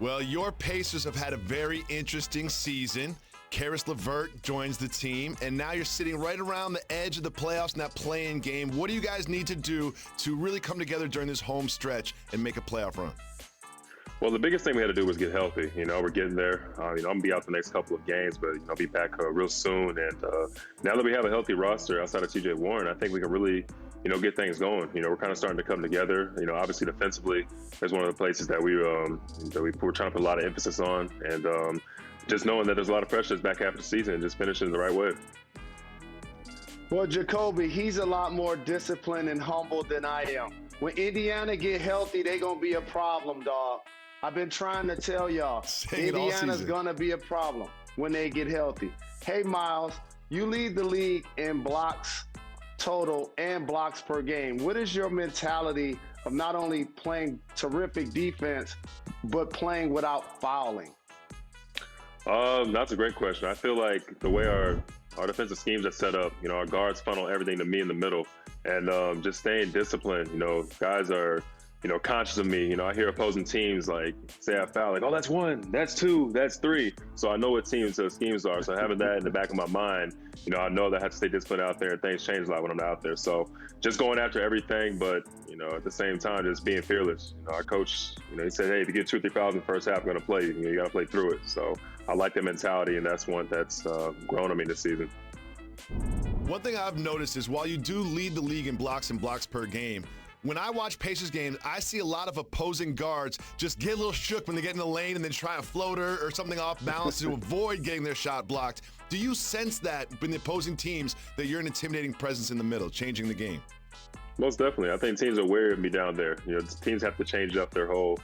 Well, your Pacers have had a very interesting season. Karis LeVert joins the team, and now you're sitting right around the edge of the playoffs in that play-in game. What do you guys need to do to really come together during this home stretch and make a playoff run? Well, the biggest thing we had to do was get healthy. We're getting there. I'm going to be out the next couple of games, but, I'll be back real soon. And now that we have a healthy roster outside of TJ Warren, I think we can really, get things going. We're kind of starting to come together. Obviously defensively is one of the places that we're trying to put a lot of emphasis on. And just knowing that there's a lot of pressure this back half of the season and just finishing the right way. Well, Jacoby, he's a lot more disciplined and humble than I am. When Indiana get healthy, they're going to be a problem, dog. I've been trying to tell y'all, Indiana's going to be a problem when they get healthy. Hey, Myles, you lead the league in blocks total and blocks per game. What is your mentality of not only playing terrific defense, but playing without fouling? That's a great question. I feel like the way our defensive schemes are set up, our guards funnel everything to me in the middle, and just staying disciplined. Guys are, conscious of me. I hear opposing teams like say I foul, like, oh, that's one, that's two, that's three. So I know what teams' schemes are. So having that in the back of my mind, I know that I have to stay disciplined out there, and things change a lot when I'm out there. So just going after everything, but at the same time, just being fearless. Our coach, he said, hey, if you get 2 or 3 fouls in the first half, I'm going to play. You got to play through it. So I like that mentality, and that's one that's grown on me this season. One thing I've noticed is while you do lead the league in blocks and blocks per game, when I watch Pacers games, I see a lot of opposing guards just get a little shook when they get in the lane and then try a floater or something off balance to avoid getting their shot blocked. Do you sense that in the opposing teams that you're an intimidating presence in the middle, changing the game? Most definitely. I think teams are wary of me down there. Teams have to change up their whole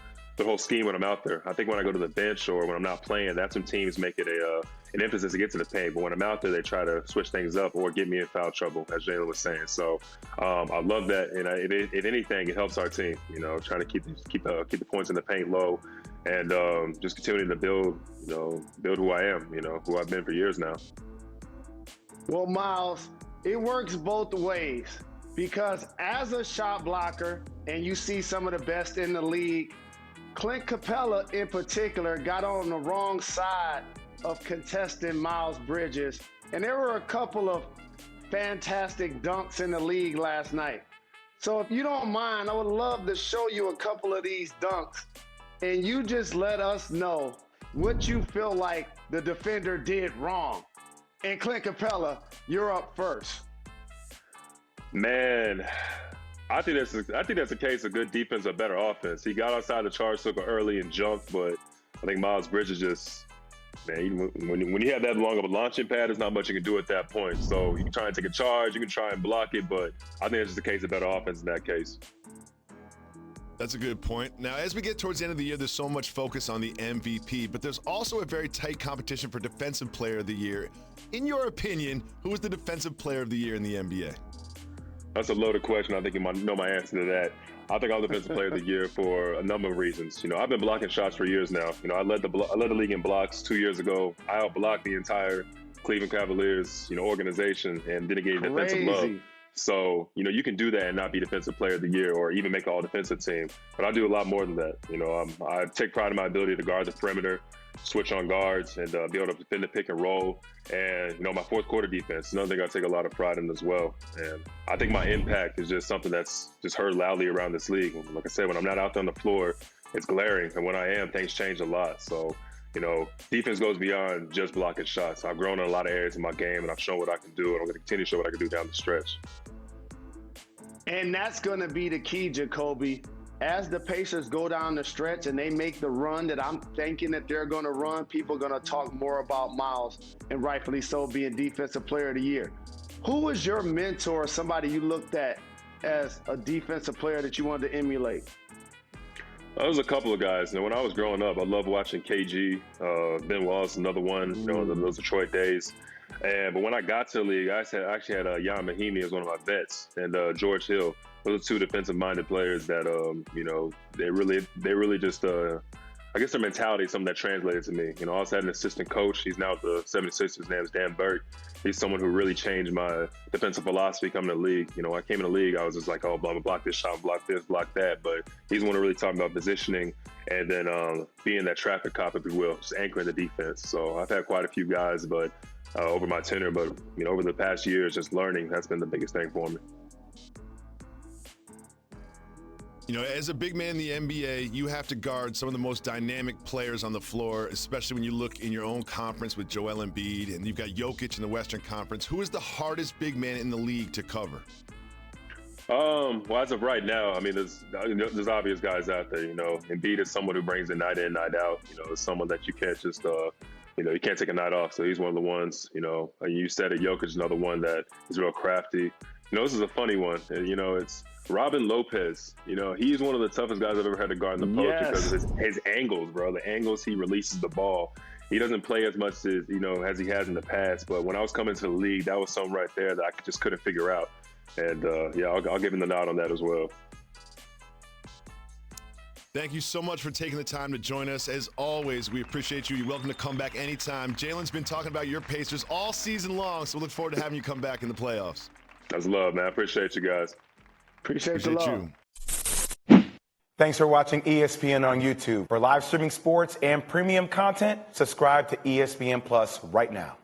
scheme when I'm out there. I think when I go to the bench or when I'm not playing, that's when teams make it an emphasis to get to the paint. But when I'm out there, they try to switch things up or get me in foul trouble, as Jalen was saying. So I love that, and if anything, it helps our team. Trying to keep the points in the paint low, and just continuing to build who I am. Who I've been for years now. Well, Myles, it works both ways, because as a shot blocker, and you see some of the best in the league, Clint Capela in particular got on the wrong side of contesting Miles Bridges. And there were a couple of fantastic dunks in the league last night. So if you don't mind, I would love to show you a couple of these dunks, and you just let us know what you feel like the defender did wrong. And Clint Capela, you're up first. Man, I think that's a case of good defense or better offense. He got outside the charge circle early and jumped, but I think Miles Bridges just, man, when you have that long of a launching pad, there's not much you can do at that point. So you can try and take a charge, you can try and block it, but I think it's just a case of better offense in that case. That's a good point. Now, as we get towards the end of the year, there's so much focus on the MVP, but there's also a very tight competition for Defensive Player of the Year. In your opinion, who is the Defensive Player of the Year in the NBA? That's a loaded question. I think you might know my answer to that. I think I'm the Defensive Player of the Year for a number of reasons. I've been blocking shots for years now. I led the league in blocks 2 years ago. I outblocked the entire Cleveland Cavaliers, organization, and didn't get defensive love. So, you can do that and not be Defensive Player of the Year or even make the all-defensive team. But I do a lot more than that. I take pride in my ability to guard the perimeter, switch on guards, and be able to defend the pick and roll. And, my fourth quarter defense, another thing I take a lot of pride in as well. And I think my impact is just something that's just heard loudly around this league. Like I said, when I'm not out there on the floor, it's glaring. And when I am, things change a lot. So, defense goes beyond just blocking shots. I've grown in a lot of areas in my game, and I've shown what I can do, and I'm going to continue to show what I can do down the stretch. And that's going to be the key, Jacoby. As the Pacers go down the stretch and they make the run that I'm thinking that they're going to run, people are going to talk more about Myles, and rightfully so, being Defensive Player of the Year. Who was your mentor, somebody you looked at as a defensive player that you wanted to emulate? There was a couple of guys. When I was growing up, I loved watching KG, Ben Wallace, another one, those Detroit days. But when I got to the league, I actually had Jan Mahimi as one of my vets, and George Hill. Those are two defensive-minded players that, they really just I guess their mentality is something that translated to me. You know, I also had an assistant coach. He's now at the 76ers. His name is Dan Burke. He's someone who really changed my defensive philosophy coming to the league. You know, when I came in the league, I was just like, oh, blah, blah, block this shot, block this, block that. But he's the one who really talked about positioning and then being that traffic cop, if you will, just anchoring the defense. So I've had quite a few guys, but over my tenure, but, you know, over the past years, just learning, that's been the biggest thing for me. You know, as a big man in the NBA, you have to guard some of the most dynamic players on the floor, especially when you look in your own conference with Joel Embiid, and you've got Jokic in the Western Conference. Who is the hardest big man in the league to cover? Well, as of right now, I mean, there's obvious guys out there. You know, Embiid is someone who brings it night in, night out. You know, it's someone that you can't just, you know, you can't take a night off. So he's one of the ones. You know, you said it. Jokic is another one that is real crafty. You know, this is a funny one. You know, it's Robin Lopez. You know, he's one of the toughest guys I've ever had to guard in the post because of his angles, bro. The angles he releases the ball. He doesn't play as much as, you know, as he has in the past. But when I was coming to the league, that was something right there that I just couldn't figure out. And, yeah, I'll give him the nod on that as well. Thank you so much for taking the time to join us. As always, we appreciate you. You're welcome to come back anytime. Jalen's been talking about your Pacers all season long, so we look forward to having you come back in the playoffs. That's love, man. I appreciate you guys. Appreciate the love. You. Thanks for watching ESPN on YouTube. For live streaming sports and premium content, subscribe to ESPN Plus right now.